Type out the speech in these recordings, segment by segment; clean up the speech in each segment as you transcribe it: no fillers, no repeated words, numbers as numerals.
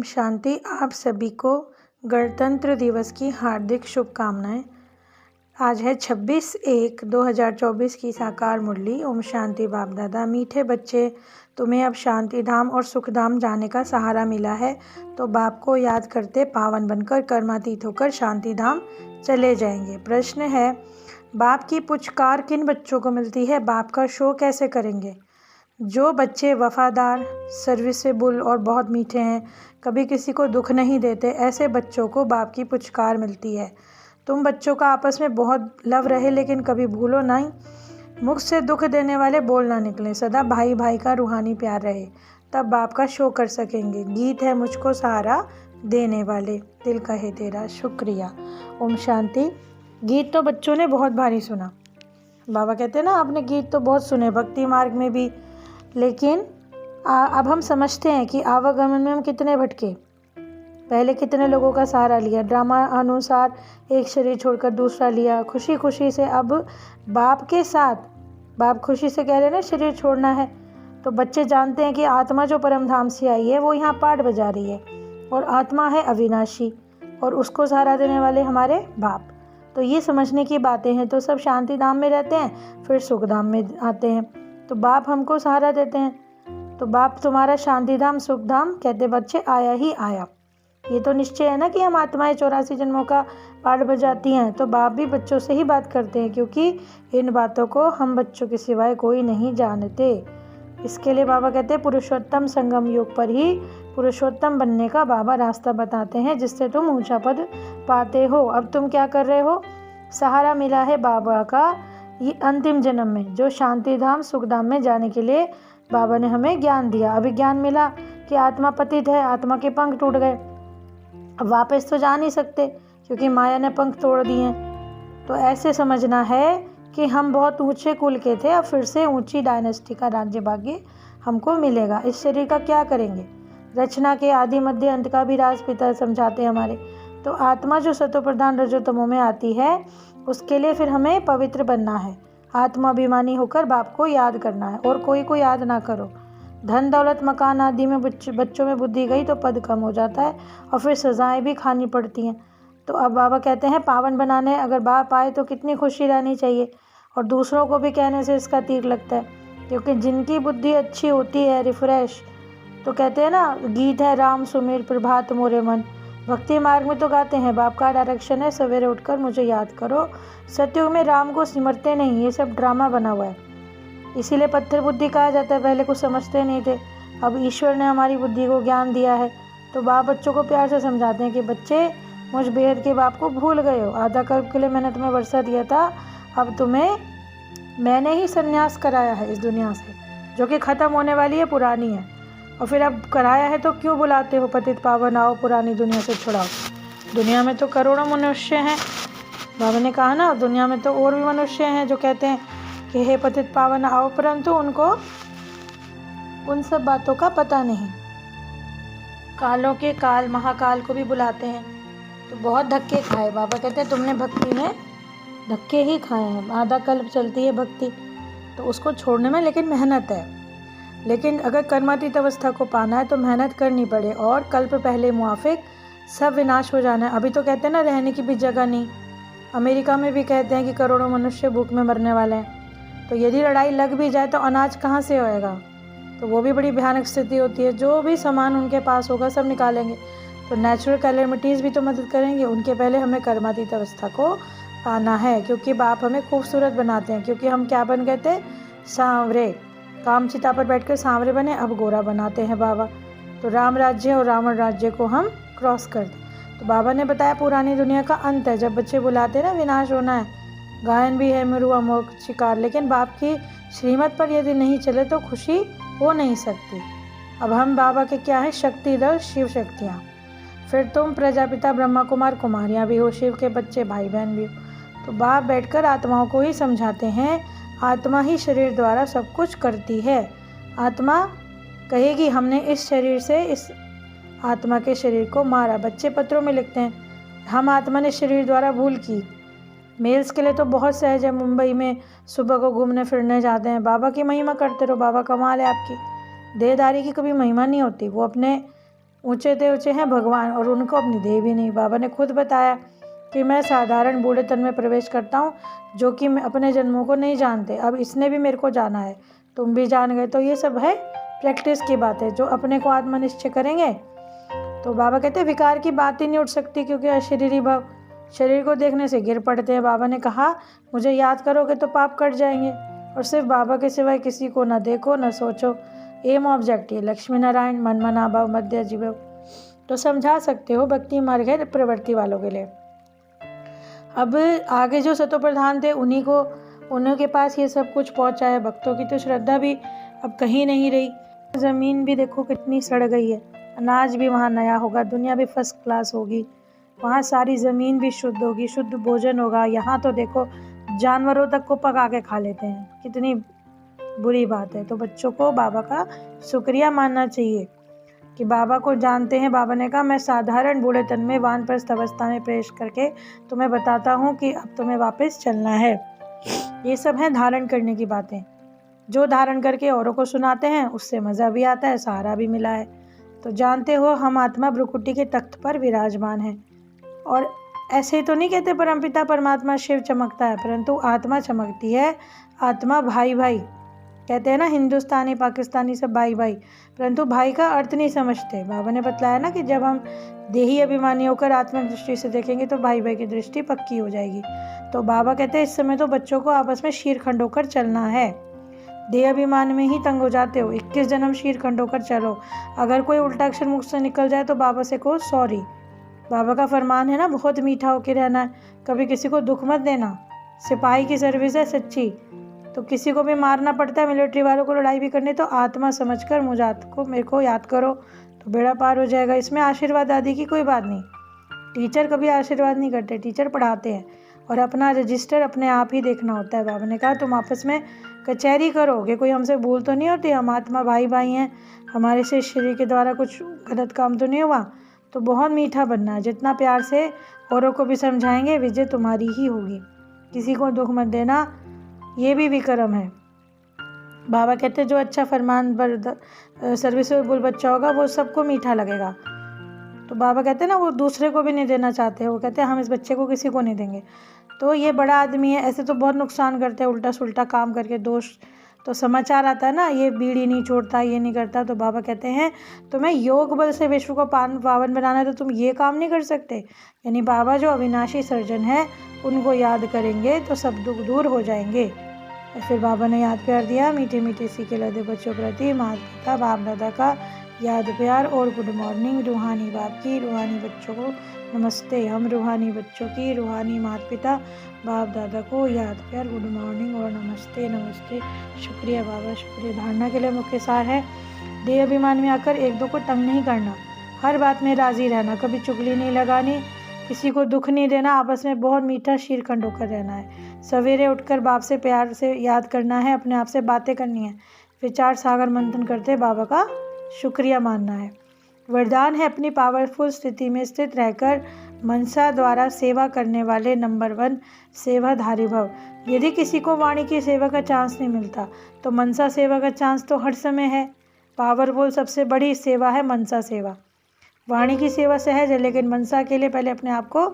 ओम शांति। आप सभी को गणतंत्र दिवस की हार्दिक शुभकामनाएं। आज है 26/1/2024 की साकार मुरली। ओम शांति। बाप दादा, मीठे बच्चे, तुम्हें अब शांति धाम और सुख धाम जाने का सहारा मिला है, तो बाप को याद करते पावन बनकर कर्मातीत होकर शांति धाम चले जाएंगे। प्रश्न है, बाप की पुचकार किन बच्चों को मिलती है? बाप का शो कैसे करेंगे? जो बच्चे वफादार, सर्विसेबल और बहुत मीठे हैं, कभी किसी को दुख नहीं देते, ऐसे बच्चों को बाप की पुचकार मिलती है। तुम बच्चों का आपस में बहुत लव रहे, लेकिन कभी भूलो नहीं, मुख से दुख देने वाले बोल ना निकले। सदा भाई भाई का रूहानी प्यार रहे, तब बाप का शो कर सकेंगे। गीत है मुझको सहारा देने वाले, दिल कहे तेरा शुक्रिया। ओम शांति। गीत तो बच्चों ने बहुत भारी सुना। बाबा कहते हैं ना, आपने गीत तो बहुत सुने भक्ति मार्ग में भी, लेकिन अब हम समझते हैं कि आवागमन में हम कितने भटके। पहले कितने लोगों का सहारा लिया, ड्रामा अनुसार एक शरीर छोड़कर दूसरा लिया, खुशी खुशी से अब बाप के साथ। बाप खुशी से कह रहे हैं ना शरीर छोड़ना है, तो बच्चे जानते हैं कि आत्मा जो परम धाम से आई है वो यहाँ पाठ बजा रही है, और आत्मा है अविनाशी, और उसको सहारा देने वाले हमारे बाप। तो ये समझने की बातें हैं। तो सब शांति धाम में रहते हैं, फिर सुख धाम में आते हैं, तो बाप हमको सहारा देते हैं। तो बाप तुम्हारा शांति धाम सुख धाम कहते बच्चे आया ही आया। ये तो निश्चय है ना कि हम आत्माएं 84 जन्मों का पाठ बजाती हैं, तो बाप भी बच्चों से ही बात करते हैं, क्योंकि इन बातों को हम बच्चों के सिवाय कोई नहीं जानते। इसके लिए बाबा कहते हैं पुरुषोत्तम संगम योग पर ही पुरुषोत्तम बनने का बाबा रास्ता बताते हैं, जिससे तुम ऊंचा पद पाते हो। अब तुम क्या कर रहे हो? सहारा मिला है बाबा का ये अंतिम जन्म में, जो शांति धाम सुख धाम में जाने के लिए बाबा ने हमें ज्ञान दिया। अभी ज्ञान मिला कि आत्मा पतित है, आत्मा के पंख टूट गए, अब वापस तो जा नहीं सकते क्योंकि माया ने पंख तोड़ दिए हैं। तो ऐसे समझना है कि हम बहुत ऊंचे कुल के थे, अब फिर से ऊंची डायनेस्टी का राज्य भाग्य हमको मिलेगा। इस शरीर का क्या करेंगे? रचना के आदि मध्य अंत का भी राज पिता समझाते हमारे। तो आत्मा जो सतो प्रधान रजोतमो में आती है, उसके लिए फिर हमें पवित्र बनना है, आत्माभिमानी होकर बाप को याद करना है, और कोई को याद ना करो। धन दौलत मकान आदि में बच्चों में बुद्धि गई तो पद कम हो जाता है, और फिर सजाएं भी खानी पड़ती हैं। तो अब बाबा कहते हैं पावन बनाने अगर बाप आए तो कितनी खुशी रहनी चाहिए, और दूसरों को भी कहने से इसका तीर लगता है, क्योंकि जिनकी बुद्धि अच्छी होती है, रिफ्रेश, तो कहते हैं ना, गीत है राम सुमीर प्रभात मोरे मन। भक्ति मार्ग में तो गाते हैं बाप का डायरेक्शन है, सवेरे उठकर मुझे याद करो। सतयुग में राम को सिमरते नहीं, ये सब ड्रामा बना हुआ है, इसीलिए पत्थर बुद्धि कहा जाता है। पहले कुछ समझते नहीं थे, अब ईश्वर ने हमारी बुद्धि को ज्ञान दिया है, तो बाप बच्चों को प्यार से समझाते हैं कि बच्चे मुझ बेहद के बाप को भूल गए हो। आधा कल्प के लिए मैंने तुम्हें वर्षा दिया था, अब तुम्हें मैंने ही संन्यास कराया है इस दुनिया से, जो कि ख़त्म होने वाली है, पुरानी है, और फिर अब कराया है तो क्यों बुलाते हो पतित पावन आओ पुरानी दुनिया से छुड़ाओ। दुनिया में तो करोड़ों मनुष्य हैं, बाबा ने कहा ना, दुनिया में तो और भी मनुष्य हैं जो कहते हैं कि हे पतित पावन आओ, परंतु उनको उन सब बातों का पता नहीं। कालों के काल महाकाल को भी बुलाते हैं, तो बहुत धक्के खाए। बाबा कहते हैं तुमने भक्ति में धक्के ही खाए हैं। आधा कल्प चलती है भक्ति, तो उसको छोड़ने में लेकिन मेहनत है। लेकिन अगर कर्मातीत अवस्था को पाना है तो मेहनत करनी पड़े, और कल्प पहले मुआफिक सब विनाश हो जाना है। अभी तो कहते हैं ना रहने की भी जगह नहीं। अमेरिका में भी कहते हैं कि करोड़ों मनुष्य भूख में मरने वाले हैं, तो यदि लड़ाई लग भी जाए तो अनाज कहाँ से होएगा? तो वो भी बड़ी भयानक स्थिति होती है। जो भी सामान उनके पास होगा सब निकालेंगे, तो नेचुरल कैलेमिटीज़ भी तो मदद करेंगे। उनके पहले हमें कर्मातीत अवस्था को पाना है, क्योंकि बाप हमें खूबसूरत बनाते हैं। क्योंकि हम क्या बन गए थे? सांवरे। काम चिता पर बैठकर सांवरे बने, अब गोरा बनाते हैं बाबा। तो राम राज्य और रावण राज्य को हम क्रॉस कर दें। तो बाबा ने बताया पुरानी दुनिया का अंत है, जब बच्चे बुलाते हैं ना विनाश होना है, गायन भी है मरुआ मोक शिकार, लेकिन बाप की श्रीमत पर यदि नहीं चले तो खुशी हो नहीं सकती। अब हम बाबा के क्या है? शक्ति दल शिव शक्तियाँ। फिर तुम प्रजापिता ब्रह्मा कुमार कुमारियाँ भी हो, शिव के बच्चे भाई बहन भी हो। तो बाप बैठकर आत्माओं को ही समझाते हैं, आत्मा ही शरीर द्वारा सब कुछ करती है। आत्मा कहेगी हमने इस शरीर से इस आत्मा के शरीर को मारा। बच्चे पत्रों में लिखते हैं हम आत्मा ने शरीर द्वारा भूल की। मेल्स के लिए तो बहुत सहज है, मुंबई में सुबह को घूमने फिरने जाते हैं। बाबा की महिमा करते रहो, बाबा कमाल है आपकी। देहदारी की कभी महिमा नहीं होती, वो अपने ऊंचे से ऊंचे हैं भगवान और उनको अपनी देह भी नहीं। बाबा ने खुद बताया कि मैं साधारण बूढ़े तन में प्रवेश करता हूँ जो कि मैं अपने जन्मों को नहीं जानते, अब इसने भी मेरे को जाना है, तुम भी जान गए। तो ये सब है प्रैक्टिस की बात है, जो अपने को आत्मनिश्चय करेंगे। तो बाबा कहते हैं विकार की बात ही नहीं उठ सकती, क्योंकि अशरीरी भाव शरीर को देखने से गिर पड़ते हैं। बाबा ने कहा मुझे याद करोगे तो पाप कट जाएंगे, और सिर्फ बाबा के सिवाय किसी को न देखो न सोचो। एम ऑब्जेक्ट ये लक्ष्मी नारायण मन मना भाव मध्य जीव। तो समझा सकते हो भक्ति मार्ग है प्रवृत्ति वालों के लिए। अब आगे जो सतो प्रधान थे उन्हीं के पास ये सब कुछ पहुंचा है। भक्तों की तो श्रद्धा भी अब कहीं नहीं रही। ज़मीन भी देखो कितनी सड़ गई है, अनाज भी वहाँ नया होगा, दुनिया भी फर्स्ट क्लास होगी, वहाँ सारी ज़मीन भी शुद्ध होगी, शुद्ध भोजन होगा। यहाँ तो देखो जानवरों तक को पका के खा लेते हैं, कितनी बुरी बात है। तो बच्चों को बाबा का शुक्रिया मानना चाहिए कि बाबा को जानते हैं। बाबा ने कहा मैं साधारण बूढ़े तन में वानप्रस्थ अवस्था में प्रवेश करके तुम्हें बताता हूँ कि अब तुम्हें वापस चलना है। ये सब है धारण करने की बातें, जो धारण करके औरों को सुनाते हैं उससे मज़ा भी आता है, सहारा भी मिला है। तो जानते हो हम आत्मा भ्रुकुटी के तख्त पर विराजमान है, और ऐसे तो नहीं कहते परमपिता परमात्मा शिव चमकता है, परंतु आत्मा चमकती है। आत्मा भाई भाई कहते हैं ना, हिंदुस्तानी पाकिस्तानी सब भाई भाई, परंतु भाई का अर्थ नहीं समझते। बाबा ने बतलाया ना कि जब हम देही अभिमानी होकर आत्मिक दृष्टि से देखेंगे तो भाई भाई की दृष्टि पक्की हो जाएगी। तो बाबा कहते हैं इस समय तो बच्चों को आपस में शीरखंड होकर चलना है। देह अभिमान में ही तंग हो जाते हो, 21 जन्म शीरखंड होकर चलो। अगर कोई उल्टा अक्षर मुख से निकल जाए तो बाबा से कहो सॉरी। बाबा का फरमान है ना, बहुत मीठा होकर रहना है, कभी किसी को दुख मत देना। सिपाही की सर्विस है सच्ची, तो किसी को भी मारना पड़ता है, मिलिट्री वालों को लड़ाई भी करनी, तो आत्मा समझकर मेरे को याद करो तो बेड़ा पार हो जाएगा। इसमें आशीर्वाद आदि की कोई बात नहीं। टीचर कभी आशीर्वाद नहीं करते, टीचर पढ़ाते हैं, और अपना रजिस्टर अपने आप ही देखना होता है। बाबा ने कहा तुम आपस में कचहरी करोगे, कोई हमसे भूल तो नहीं होती, हम आत्मा भाई भाई हैं, हमारे से शरीर के द्वारा कुछ गलत काम तो नहीं हुआ। तो बहुत मीठा बनना है, जितना प्यार से औरों को भी समझाएंगे विजय तुम्हारी ही होगी। किसी को दुख मत देना, ये भी विक्रम है। बाबा कहते जो अच्छा फरमान सर्विसेबल बच्चा होगा वो सबको मीठा लगेगा। तो बाबा कहते हैं ना, वो दूसरे को भी नहीं देना चाहते, वो कहते हैं हम इस बच्चे को किसी को नहीं देंगे। तो ये बड़ा आदमी है, ऐसे तो बहुत नुकसान करते हैं उल्टा सुल्टा काम करके, दोष तो समाचार आता है ना, ये बीड़ी नहीं छोड़ता, ये नहीं करता। तो बाबा कहते हैं तुम्हें योग बल से विश्व को पावन बनाना है तो तुम ये काम नहीं कर सकते। यानी बाबा जो अविनाशी सर्जन है उनको याद करेंगे तो सब दुख दूर हो जाएंगे। फिर बाबा ने याद प्यार दिया, मीठे मीठे सीखे लदे बच्चों प्रति माता पिता बाप दादा का याद प्यार और गुड मॉर्निंग। रूहानी बाप की रूहानी बच्चों को नमस्ते। हम रूहानी बच्चों की रूहानी माता पिता बाप दादा को याद प्यार, गुड मॉर्निंग और नमस्ते नमस्ते। शुक्रिया बाबा, शुक्रिया। धारणा के लिए मुख्य सार है देह अभिमान में आकर एक दो को तंग नहीं करना, हर बात में राज़ी रहना, कभी चुगली नहीं लगानी, किसी को दुख नहीं देना, आपस में बहुत मीठा शीरखंड होकर रहना है। सवेरे उठकर बाप से प्यार से याद करना है, अपने आप से बातें करनी है, विचार सागर मंथन करते बाबा का शुक्रिया मानना है। वरदान है अपनी पावरफुल स्थिति में स्थित रहकर मनसा द्वारा सेवा करने वाले नंबर 1 सेवाधारी भव। यदि किसी को वाणी की सेवा का चांस नहीं मिलता तो मनसा सेवा का चांस तो हर समय है। पावरफुल सबसे बड़ी सेवा है मनसा सेवा। वाणी की सेवा सहज है, लेकिन मनसा के लिए पहले अपने आप को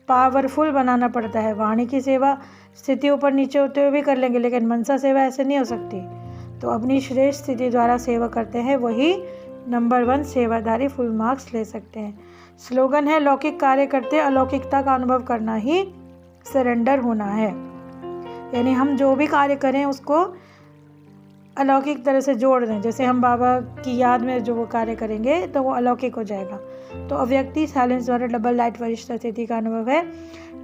पावरफुल बनाना पड़ता है। वाणी की सेवा स्थिति ऊपर नीचे होते हुए भी कर लेंगे, लेकिन मनसा सेवा ऐसे नहीं हो सकती। तो अपनी श्रेष्ठ स्थिति द्वारा सेवा करते हैं वही नंबर 1 सेवाधारी फुल मार्क्स ले सकते हैं। स्लोगन है लौकिक कार्य करते अलौकिकता का अनुभव करना ही सरेंडर होना है। यानी हम जो भी कार्य करें उसको अलौकिक तरह से जोड़ दें। जैसे हम बाबा की याद में जो वो कार्य करेंगे तो वो अलौकिक हो जाएगा। तो अव्यक्ति साइलेंस द्वारा डबल लाइट वरिष्ठ स्थिति का अनुभव है।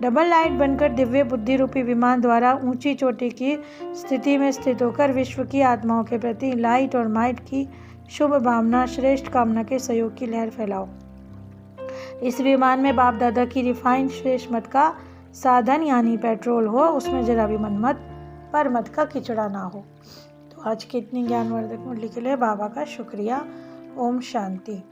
डबल लाइट बनकर दिव्य बुद्धि रूपी विमान द्वारा ऊंची चोटी की स्थिति में स्थित होकर विश्व की आत्माओं के प्रति लाइट और माइट की शुभ भावना, श्रेष्ठ कामना के सहयोग की लहर फैलाओ। इस विमान में बाप दादा की रिफाइंड श्रेष्ठ मत का साधन यानी पेट्रोल हो, उसमें जरा भी मनमत पर मत का किचड़ा ना हो। तो आज की इतनी ज्ञानवर्धक मुरली के लिए बाबा का शुक्रिया। ओम शांति।